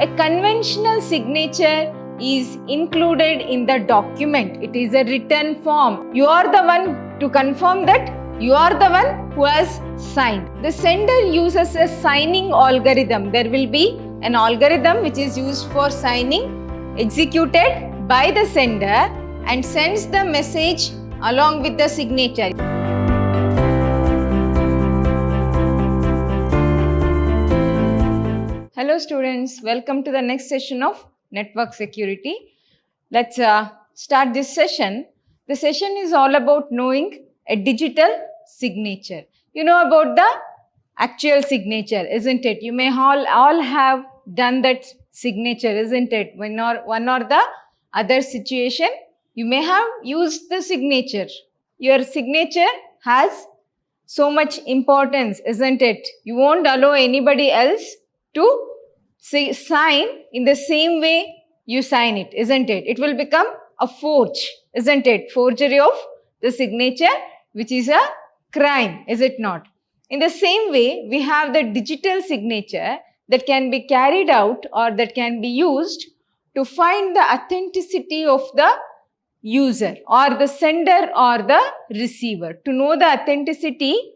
A conventional signature is included in the document. It is a written form. You are the one to confirm that you are the one who has signed. The sender uses a signing algorithm. There will be an algorithm which is used for signing executed by the sender and sends the message along with the signature. Hello students, welcome to the next session of network security. Let's start this session. The session is all about knowing a digital signature. You know about the actual signature, isn't it? You may all have done that signature, isn't it? One or the other situation, you may have used the signature. Your signature has so much importance, isn't it? You won't allow anybody else to sign in the same way you sign it, isn't it? It will become a forge, isn't it? Forgery of the signature, which is a crime, is it not? In the same way, we have the digital signature that can be carried out or that can be used to find the authenticity of the user or the sender or the receiver. To know the authenticity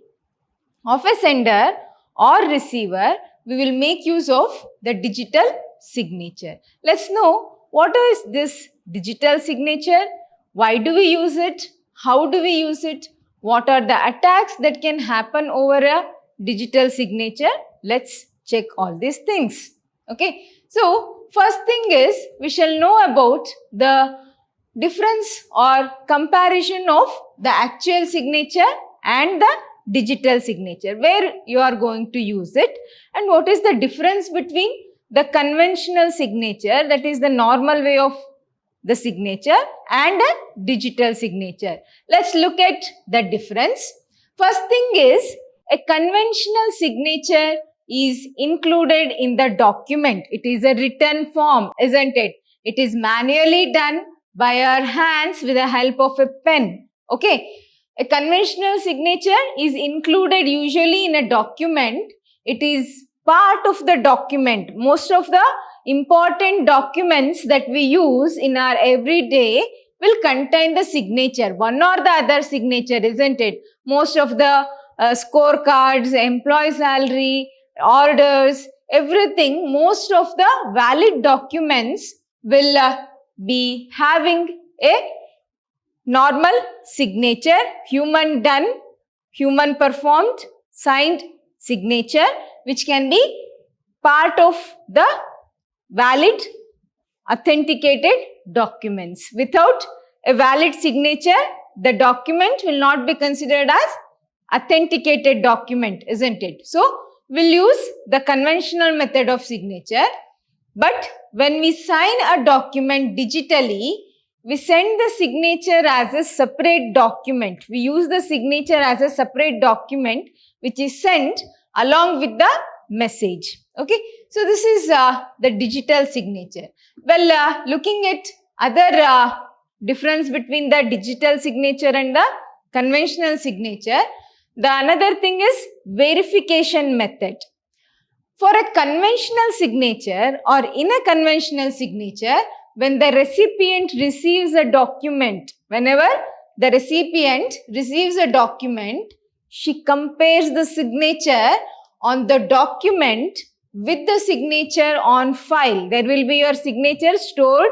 of a sender or receiver, we will make use of the digital signature. Let's know what is this digital signature, why do we use it, how do we use it, what are the attacks that can happen over a digital signature. Let's check all these things. Okay, so first thing is we shall know about the difference or comparison of the actual signature and the digital signature, where you are going to use it, and what is the difference between the conventional signature, that is the normal way of the signature, and a digital signature. Let's look at the difference. First thing is, a conventional signature is included in the document. It is a written form, isn't it? It is manually done by our hands with the help of a pen. Okay. A conventional signature is included usually in a document. It is part of the document. Most of the important documents that we use in our everyday will contain the signature, one or the other signature, isn't it? Most of the scorecards, employee salary, orders, everything, most of the valid documents will be having a normal signature, human done, human performed, signed signature, which can be part of the valid authenticated documents. Without a valid signature, the document will not be considered as authenticated document, isn't it? So, we'll use the conventional method of signature. But when we sign a document digitally, we send the signature as a separate document. We use the signature as a separate document which is sent along with the message. Okay. So, this is the digital signature. Well, looking at other difference between the digital signature and the conventional signature, the another thing is verification method. For a conventional signature or in a conventional signature, when the recipient receives a document, whenever the recipient receives a document, she compares the signature on the document with the signature on file. There will be your signature stored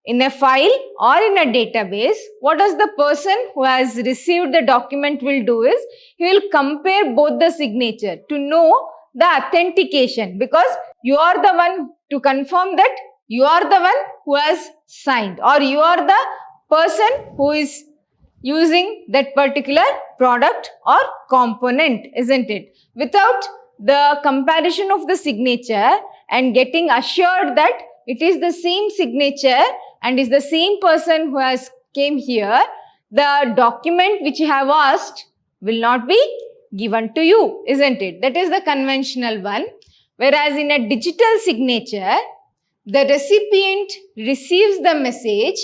in a file or in a database. What does the person who has received the document will do is, he will compare both the signature to know the authentication, because you are the one to confirm that you are the one who has signed, or you are the person who is using that particular product or component, isn't it? Without the comparison of the signature and getting assured that it is the same signature and is the same person who has came here, the document which you have asked will not be given to you, isn't it? That is the conventional one. Whereas in a digital signature, the recipient receives the message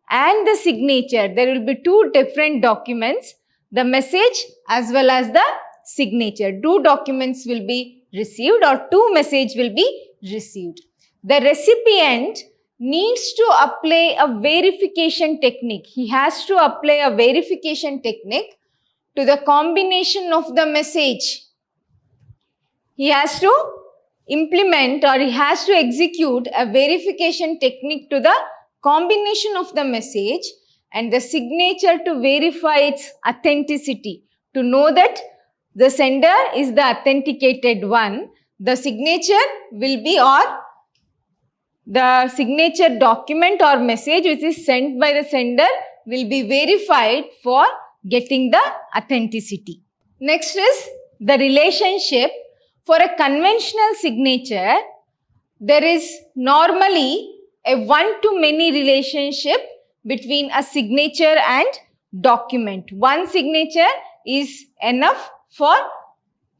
and the signature. There will be two different documents, the message as well as the signature. Two documents will be received or two messages will be received. the recipient needs to apply a verification technique. He has to apply a verification technique to the combination of the message. He has to implement or he has to execute a verification technique to the combination of the message and the signature to verify its authenticity. To know that the sender is the authenticated one, the signature will be, or the signature document or message which is sent by the sender will be verified for getting the authenticity. Next is the relationship. For a conventional signature, there is normally a one-to-many relationship between a signature and document. One signature is enough for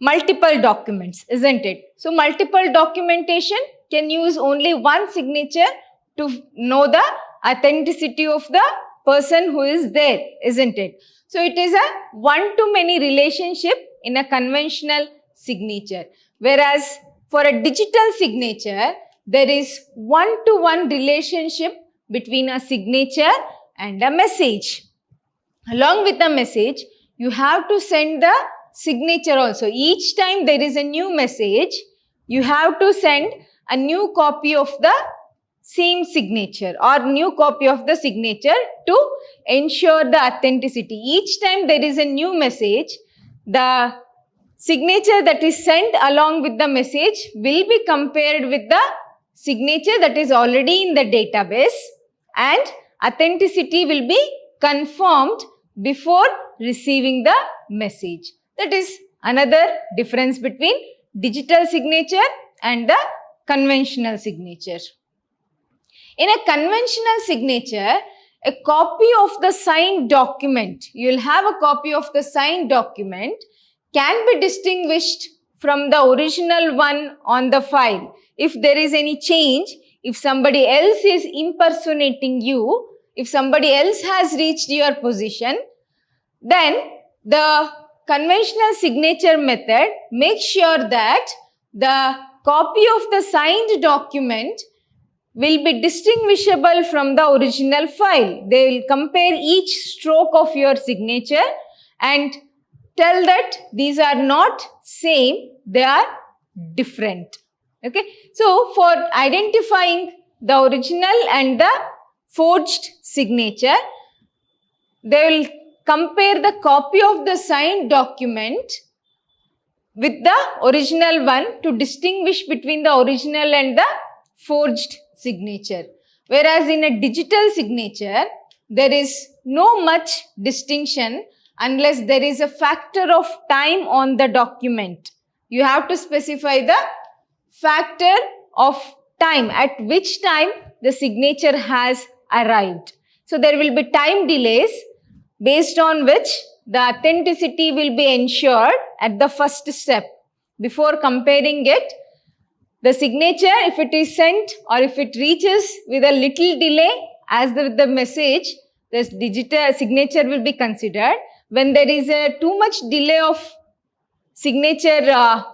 multiple documents, isn't it? So, multiple documentation can use only one signature to know the authenticity of the person who is there, isn't it? So, it is a one-to-many relationship in a conventional signature. Whereas, for a digital signature, there is one-to-one relationship between a signature and a message. Along with the message, you have to send the signature also. Each time there is a new message, you have to send a new copy of the same signature or new copy of the signature to ensure the authenticity. Each time there is a new message, the signature that is sent along with the message will be compared with the signature that is already in the database, and authenticity will be confirmed before receiving the message. That is another difference between digital signature and the conventional signature. In a conventional signature, a copy of the signed document, you will have a copy of the signed document, can be distinguished from the original one on the file. If there is any change, if somebody else is impersonating you, if somebody else has reached your position, then the conventional signature method makes sure that the copy of the signed document will be distinguishable from the original file. They will compare each stroke of your signature and tell that these are not same, they are different. Okay. So, for identifying the original and the forged signature, they will compare the copy of the signed document with the original one to distinguish between the original and the forged signature. Whereas in a digital signature, there is no much distinction unless there is a factor of time on the document. You have to specify the factor of time, at which time the signature has arrived. So, there will be time delays based on which the authenticity will be ensured at the first step. Before comparing it, the signature, if it is sent or if it reaches with a little delay as the message, this digital signature will be considered. When there is a too much delay of signature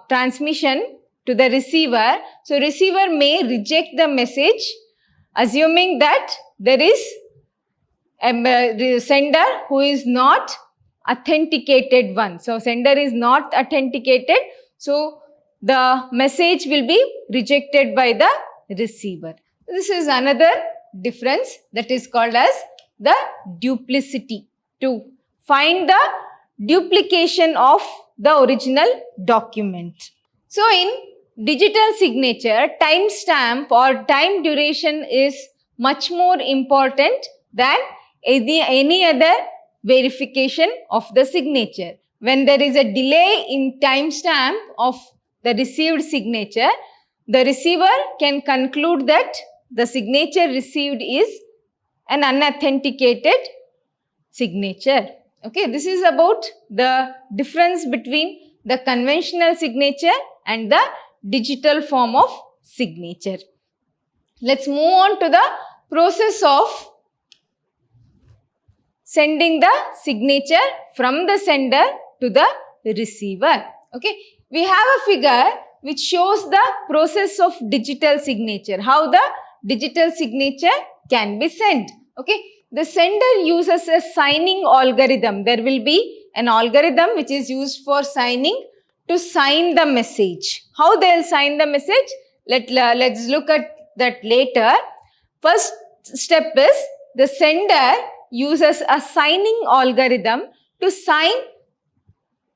transmission to the receiver, so receiver may reject the message assuming that there is a sender who is not authenticated one. So, sender is not authenticated. So, the message will be rejected by the receiver. This is another difference that is called as the duplicity, to find the duplication of the original document. So, in digital signature, timestamp or time duration is much more important than any other verification of the signature. When there is a delay in timestamp of the received signature, the receiver can conclude that the signature received is an unauthenticated signature. Okay, this is about the difference between the conventional signature and the digital form of signature. Let's move on to the process of sending the signature from the sender to the receiver. Okay, we have a figure which shows the process of digital signature, how the digital signature can be sent. Okay, the sender uses a signing algorithm. There will be an algorithm which is used for signing to sign the message. How they will sign the message? Let's look at that later. First step is the sender uses a signing algorithm to sign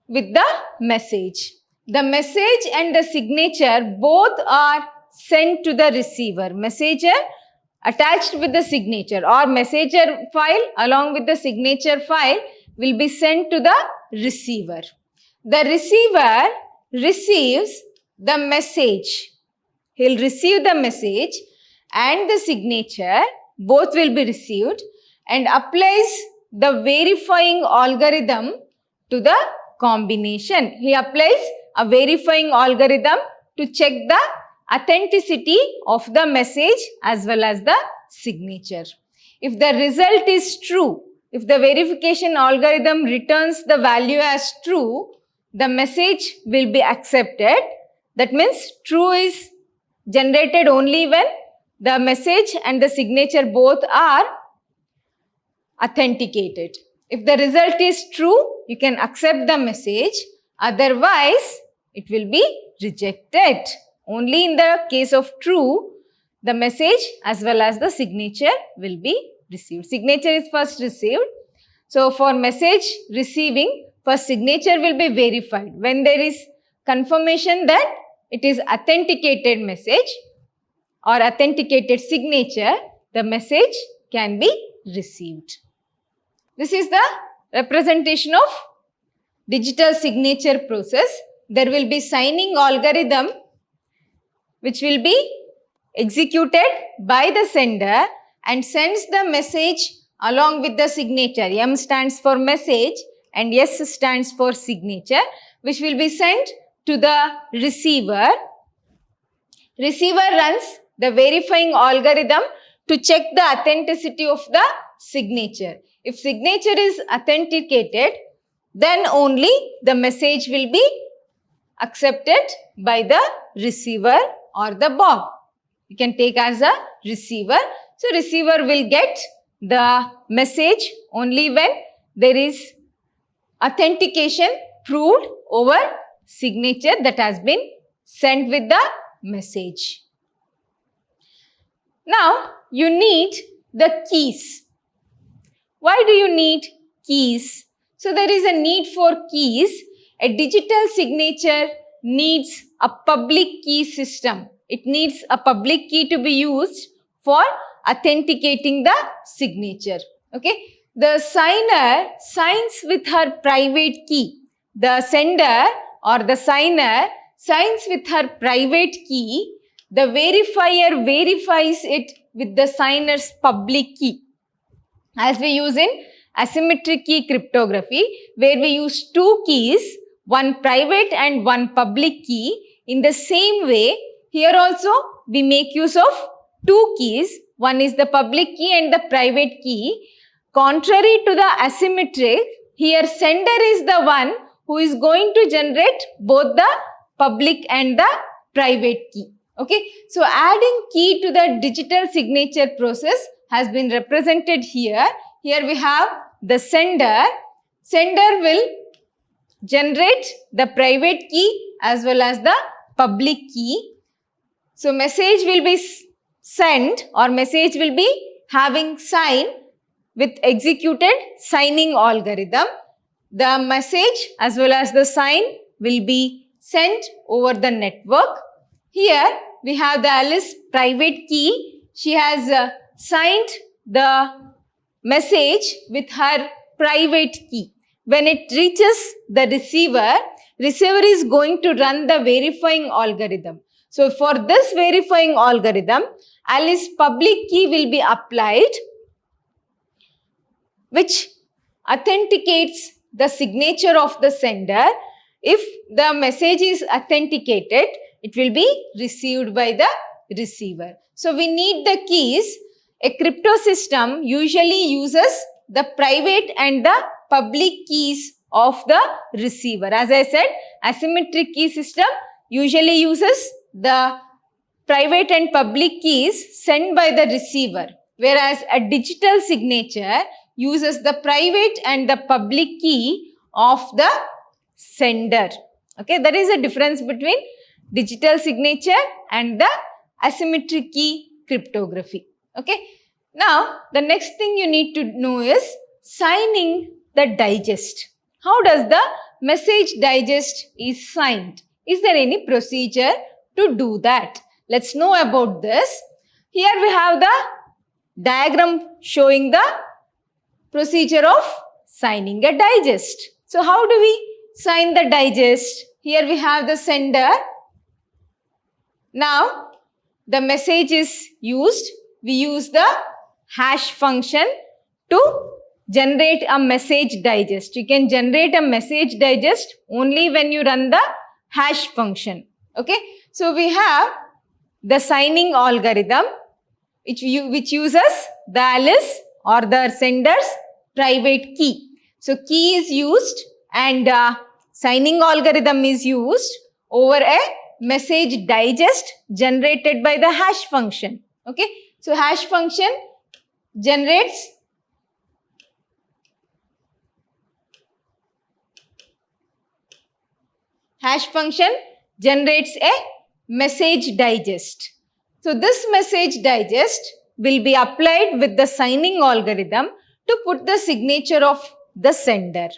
with the message. The message and the signature both are sent to the receiver. Messenger attached with the signature or messenger file along with the signature file will be sent to the receiver. The receiver receives the message. He'll receive the message and the signature, both will be received, and applies the verifying algorithm to the combination. He applies a verifying algorithm to check the authenticity of the message as well as the signature. If the result is true, if the verification algorithm returns the value as true, the message will be accepted. That means true is generated only when the message and the signature both are authenticated. If the result is true, you can accept the message. Otherwise, it will be rejected. Only in the case of true, the message as well as the signature will be received. Signature is first received. So, for message receiving, first signature will be verified. When there is confirmation that it is authenticated message or authenticated signature, the message can be received. This is the representation of digital signature process. There will be signing algorithm which will be executed by the sender and sends the message along with the signature. M stands for message and S stands for signature, which will be sent to the receiver. Receiver runs the verifying algorithm to check the authenticity of the signature. If signature is authenticated, then only the message will be accepted by the receiver or the BOB. You can take as a receiver. So, receiver will get the message only when there is authentication proved over signature that has been sent with the message. Now, you need the keys. Why do you need keys? So, there is a need for keys. A digital signature needs a public key system. It needs a public key to be used for authenticating the signature. Okay. The signer signs with her private key. The sender or the signer signs with her private key. The verifier verifies it with the signer's public key. As we use in asymmetric key cryptography, where we use two keys, one private and one public key. In the same way, here also we make use of two keys. One is the public key and the private key. Contrary to the asymmetric, here sender is the one who is going to generate both the public and the private key. Okay, so adding key to the digital signature process has been represented here. Here we have the sender. Sender will generate the private key as well as the public key. So, message will be sent or message will be having sign with executed signing algorithm. The message as well as the sign will be sent over the network. Here we have the Alice private key. She has signed the message with her private key. When it reaches the receiver, receiver is going to run the verifying algorithm. So, for this verifying algorithm, Alice public key will be applied, which authenticates the signature of the sender. If the message is authenticated, it will be received by the receiver. So, we need the keys. A crypto system usually uses the private and the public keys of the receiver. As I said, asymmetric key system, usually uses the private and public keys sent by the receiver, whereas a digital signature uses the private and the public key of the sender. Okay, that is the difference between digital signature and the asymmetric key cryptography. Okay, now the next thing you need to know is signing the digest. How does the message digest is signed? Is there any procedure to do that? Let's know about this. Here we have the diagram showing the procedure of signing a digest. So how do we sign the digest? Here we have the sender. Now the message is used. We use the hash function to generate a message digest. You can generate a message digest only when you run the hash function. Okay. So we have the signing algorithm which uses the Alice or the sender's private key. So key is used and signing algorithm is used over a message digest generated by the hash function. Okay. So hash function generates a message digest. So this message digest will be applied with the signing algorithm to put the signature of the sender.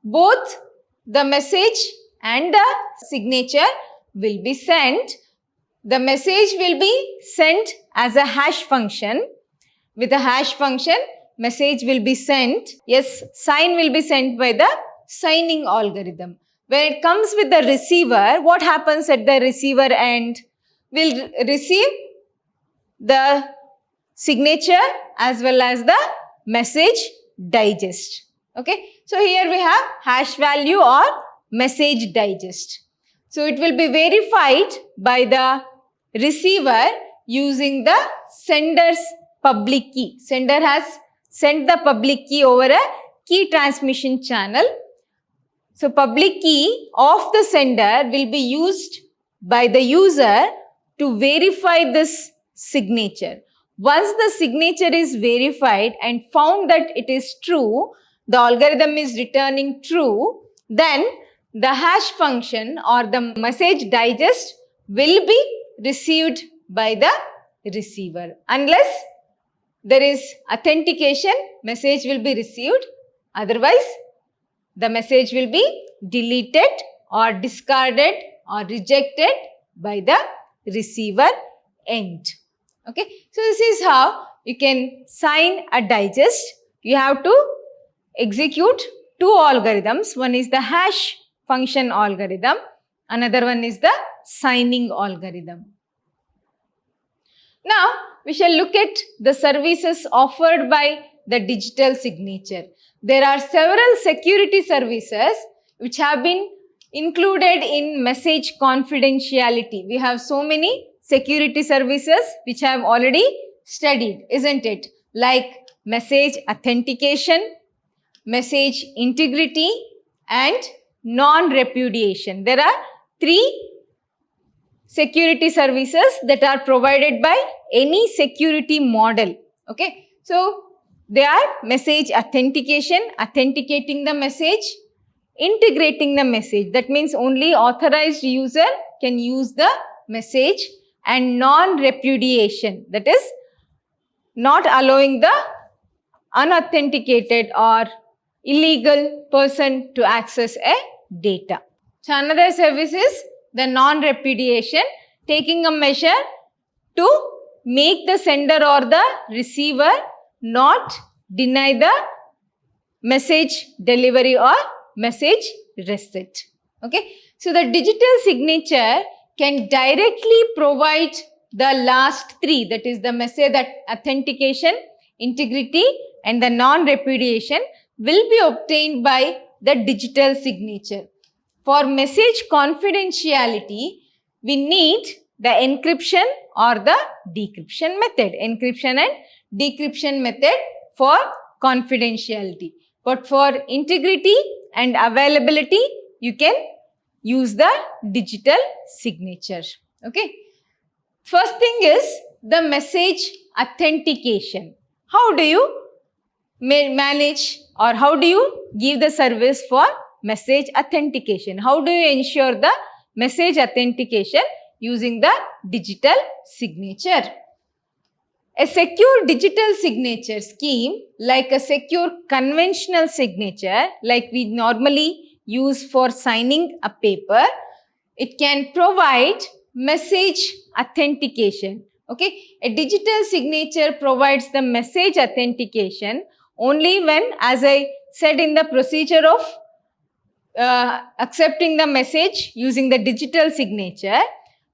Both the message and the signature will be sent. The message will be sent as a hash function. With a hash function, message will be sent. Yes, sign will be sent by the signing algorithm. When it comes with the receiver, what happens at the receiver end? We'll receive the signature as well as the message digest. Okay. So here we have hash value or message digest. So it will be verified by the receiver using the sender's public key. Sender has sent the public key over a key transmission channel. So public key of the sender will be used by the user to verify this signature. Once the signature is verified and found that it is true, the algorithm is returning true, then the hash function or the message digest will be received by the receiver. Unless there is authentication, message will be received. Otherwise, the message will be deleted or discarded or rejected by the receiver end. Okay. So this is how you can sign a digest. You have to execute two algorithms. One is the hash function algorithm. Another one is the signing algorithm. Now, we shall look at the services offered by the digital signature. There are several security services which have been included in message confidentiality. We have so many security services which I have already studied, isn't it? Like message authentication, message integrity and non-repudiation. There are three security services that are provided by any security model. Okay. So, they are message authentication, authenticating the message, integrating the message. That means only authorized user can use the message, and non-repudiation. That is not allowing the unauthenticated or illegal person to access a data. So, another service is the non-repudiation, taking a measure to make the sender or the receiver not deny the message delivery or message receipt. Okay. So, the digital signature can directly provide the last three, that is the message authentication, integrity and the non-repudiation will be obtained by the digital signature. For message confidentiality, we need the encryption or the decryption method. Encryption and decryption method for confidentiality. But for integrity and availability, you can use the digital signature. Okay. First thing is the message authentication. How do you manage or how do you give the service for message authentication? How do you ensure the message authentication using the digital signature? A secure digital signature scheme, like a secure conventional signature, like we normally use for signing a paper, it can provide message authentication. Okay, a digital signature provides the message authentication only when, as I said in the procedure of accepting the message using the digital signature,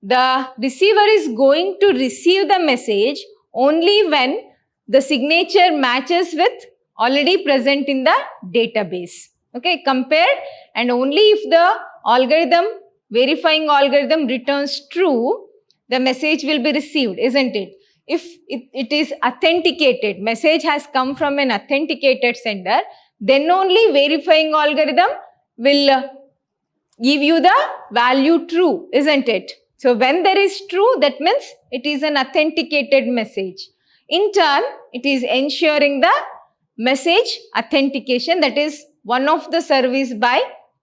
the receiver is going to receive the message only when the signature matches with already present in the database. Okay, compared, and only if the algorithm, verifying algorithm returns true, the message will be received, isn't it? If it is authenticated, message has come from an authenticated sender, then only verifying algorithm will give you the value true, isn't it? So when there is true, that means it is an authenticated message. In turn, it is ensuring the message authentication, that is one of the service by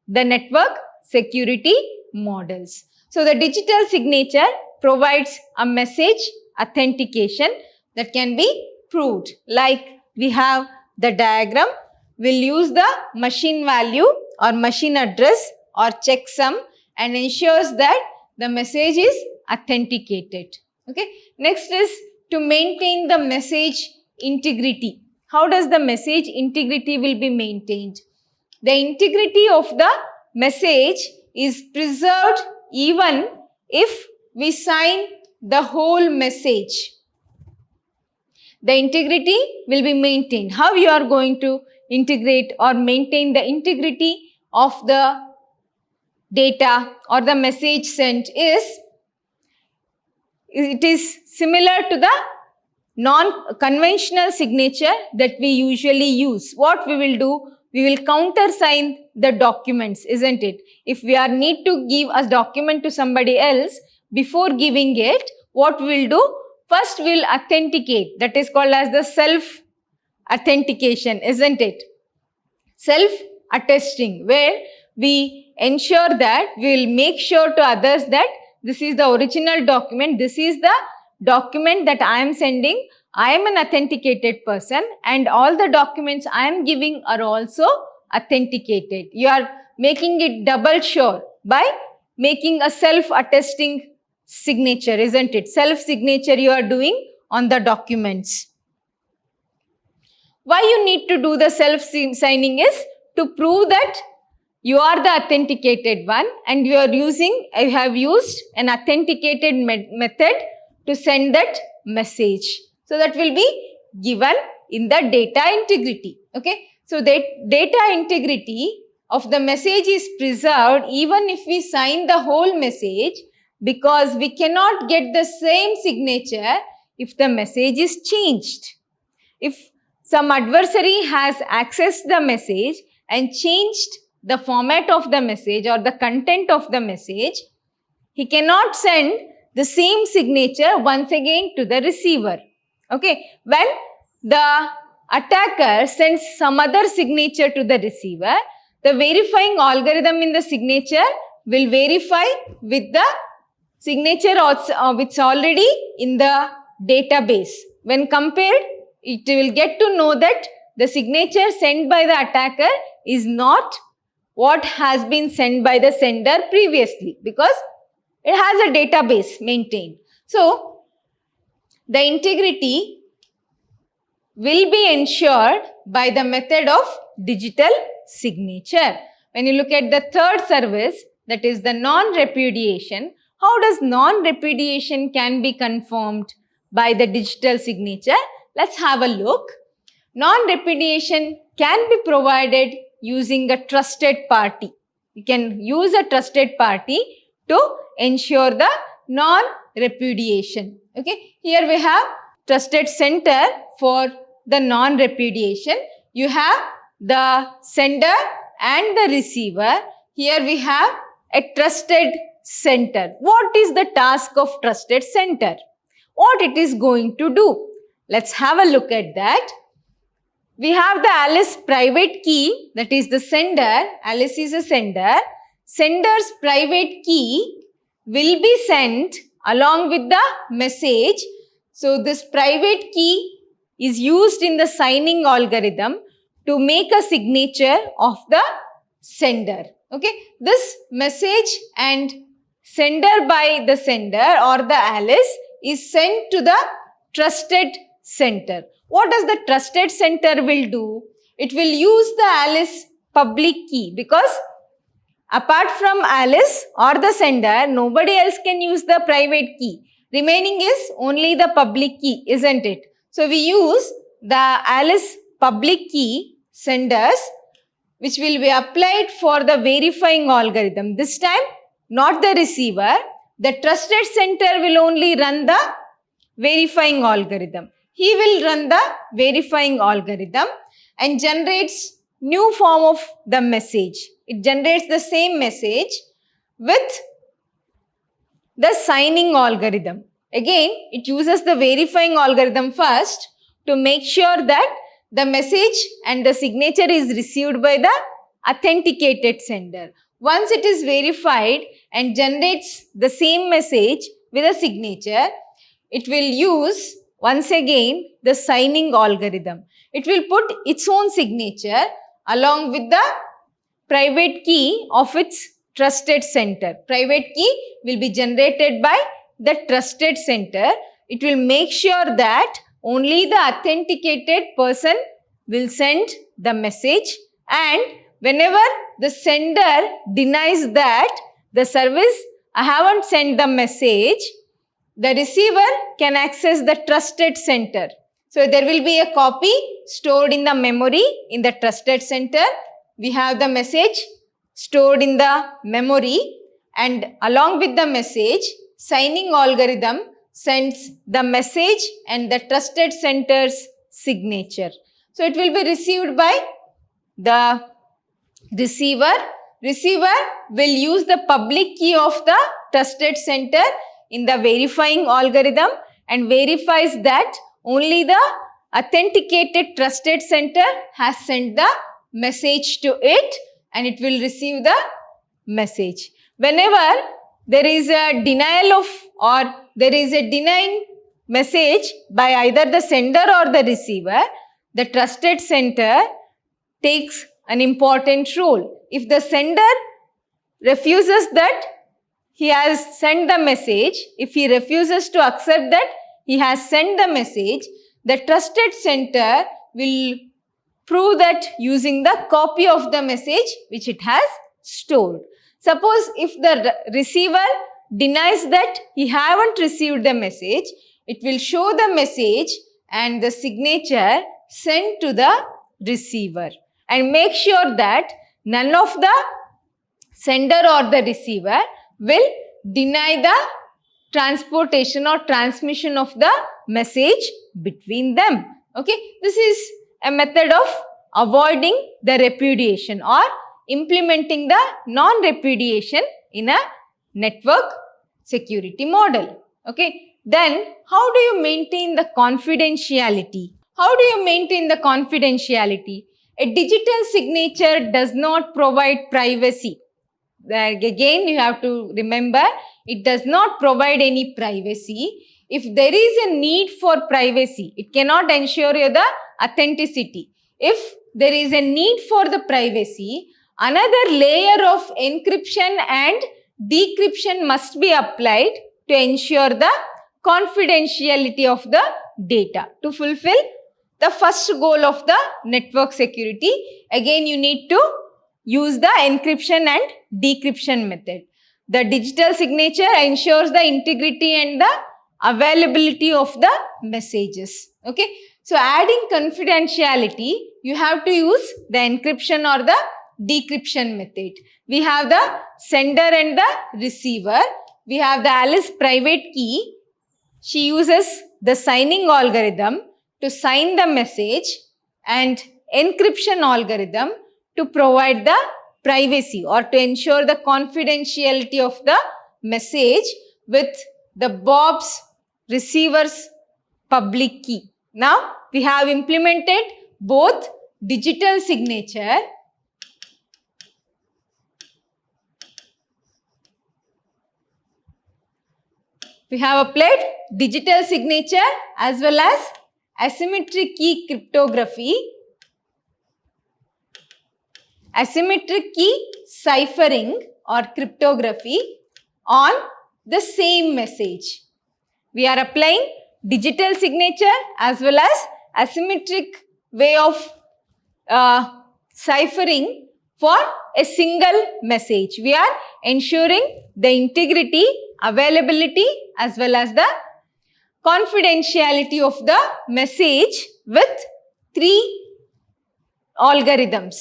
the network security models. So the digital signature provides a message authentication that can be proved. Like we have the diagram, we'll use the machine value or machine address or checksum and ensures that the message is authenticated. Okay. Next is to maintain the message integrity. How does the message integrity will be maintained? The integrity of the message is preserved even if we sign the whole message. The integrity will be maintained. How you are going to integrate or maintain the integrity of the data or the message sent is, it is similar to the non-conventional signature that we usually use. What we will do, we will countersign the documents, isn't it? If we are need to give a document to somebody else, before giving it, what we will do? First we will authenticate. That is called as the self-authentication, isn't it? Self-attesting, where we ensure that we will make sure to others that this is the original document, this is the document that I am sending, I am an authenticated person and all the documents I am giving are also authenticated. You are making it double sure by making a self-attesting signature, isn't it? Self-signature you are doing on the documents. Why you need to do the self-signing is to prove that you are the authenticated one and you have used an authenticated method to send that message. So that will be given in the data integrity. Okay. So that data integrity of the message is preserved even if we sign the whole message, because we cannot get the same signature if the message is changed. If some adversary has accessed the message and changed the format of the message or the content of the message, he cannot send the same signature once again to the receiver. Okay. When the attacker sends some other signature to the receiver, the verifying algorithm in the signature will verify with the signature which is already in the database. When compared, it will get to know that the signature sent by the attacker is not what has been sent by the sender previously, because it has a database maintained. So, the integrity will be ensured by the method of digital signature. When you look at the third service, that is the non-repudiation, how does non-repudiation can be confirmed by the digital signature? Let's have a look. Non-repudiation can be provided using a trusted party. You can use a trusted party to ensure the non-repudiation. Okay. Here we have trusted center for the non-repudiation. You have the sender and the receiver. Here we have a trusted center. What is the task of trusted center? What it is going to do? Let's have a look at that. We have the Alice private key, that is the sender. Alice is a sender. Sender's private key will be sent along with the message. So this private key is used in the signing algorithm to make a signature of the sender. Okay, this message and sender by the sender or the Alice is sent to the trusted center. What does the trusted center will do? It will use the Alice public key, because apart from Alice or the sender, nobody else can use the private key. Remaining is only the public key, isn't it? So we use the Alice public key senders, which will be applied for the verifying algorithm. This time, not the receiver. The trusted center will only run the verifying algorithm. He will run the verifying algorithm and generates new form of the message. It generates the same message with the signing algorithm. Again, it uses the verifying algorithm first to make sure that the message and the signature is received by the authenticated sender. Once it is verified and generates the same message with a signature, it will use once again the signing algorithm. It will put its own signature along with the private key of its trusted center. Private key will be generated by the trusted center. It will make sure that only the authenticated person will send the message, and whenever the sender denies that the service, I haven't sent the message, the receiver can access the trusted center. So there will be a copy stored in the memory in the trusted center. We have the message stored in the memory, and along with the message, signing algorithm sends the message and the trusted center's signature. So it will be received by the receiver. Receiver will use the public key of the trusted center in the verifying algorithm and verifies that only the authenticated trusted center has sent the message to it, and it will receive the message. Whenever there is a denial of, or there is a denying message by either the sender or the receiver, the trusted center takes an important role. If the sender refuses that he has sent the message, if he refuses to accept that he has sent the message, the trusted center will prove that using the copy of the message which it has stored. Suppose if the receiver denies that he haven't received the message, it will show the message and the signature sent to the receiver, and make sure that none of the sender or the receiver will deny the transportation or transmission of the message between them. Okay, this is a method of avoiding the repudiation or implementing the non-repudiation in a network security model. Okay, then how do you maintain the confidentiality? How do you maintain the confidentiality? A digital signature does not provide privacy. Again, you have to remember, it does not provide any privacy. If there is a need for privacy, it cannot ensure you the authenticity. If there is a need for the privacy, another layer of encryption and decryption must be applied to ensure the confidentiality of the data. To fulfill the first goal of the network security, again you need to use the encryption and decryption method. The digital signature ensures the integrity and the availability of the messages. Okay, so adding confidentiality, you have to use the encryption or the decryption method. We have the sender and the receiver. We have the Alice private key. She uses the signing algorithm to sign the message and encryption algorithm to provide the privacy or to ensure the confidentiality of the message with the Bob's receiver's public key. Now, we have implemented both digital signature we have applied digital signature as well as asymmetric key cryptography, asymmetric key ciphering or cryptography on the same message. We are applying digital signature as well as asymmetric way of ciphering for a single message. We are ensuring the integrity, availability as well as the confidentiality of the message with 3 algorithms.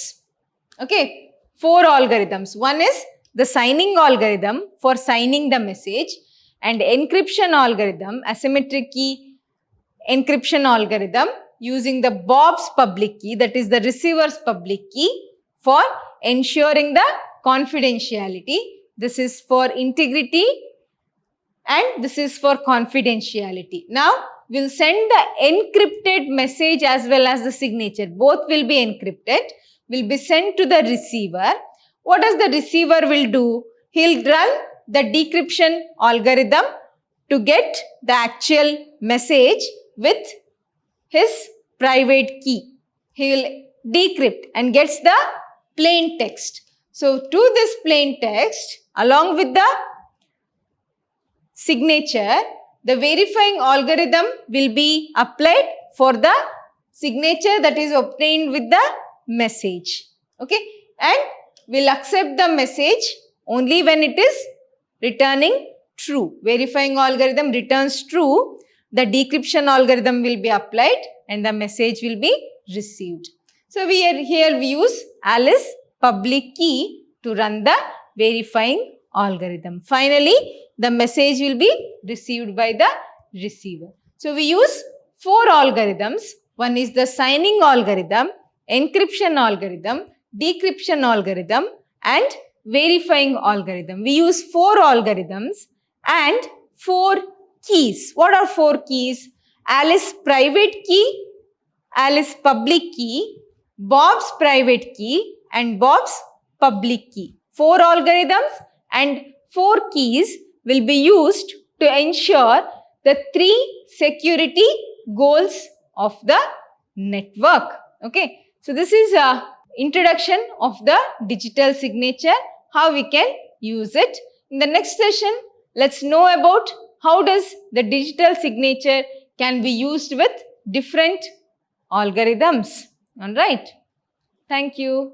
Okay, 4 algorithms. One is the signing algorithm for signing the message and encryption algorithm, asymmetric key encryption algorithm using the Bob's public key, that is the receiver's public key, for ensuring the confidentiality. This is for integrity and this is for confidentiality. Now, we'll send the encrypted message as well as the signature. Both will be encrypted, will be sent to the receiver. What does the receiver will do? He'll run the decryption algorithm to get the actual message with his private key. He will decrypt and gets the plain text. So, to this plain text, along with the signature, the verifying algorithm will be applied for the signature that is obtained with the message. Okay, and will accept the message only when it is returning true. Verifying algorithm returns true, the decryption algorithm will be applied and the message will be received. So, here we use Alice public key to run the verifying algorithm. Finally, the message will be received by the receiver. So, we use 4 algorithms. One is the signing algorithm, encryption algorithm, decryption algorithm and verifying algorithm. We use 4 algorithms and 4 keys. What are 4 keys? Alice private key, Alice public key, Bob's private key and Bob's public key. 4 algorithms and 4 keys will be used to ensure the 3 security goals of the network. Okay. So, this is a introduction of the digital signature, how we can use it. In the next session, let's know about how does the digital signature can be used with different algorithms. All right. Thank you.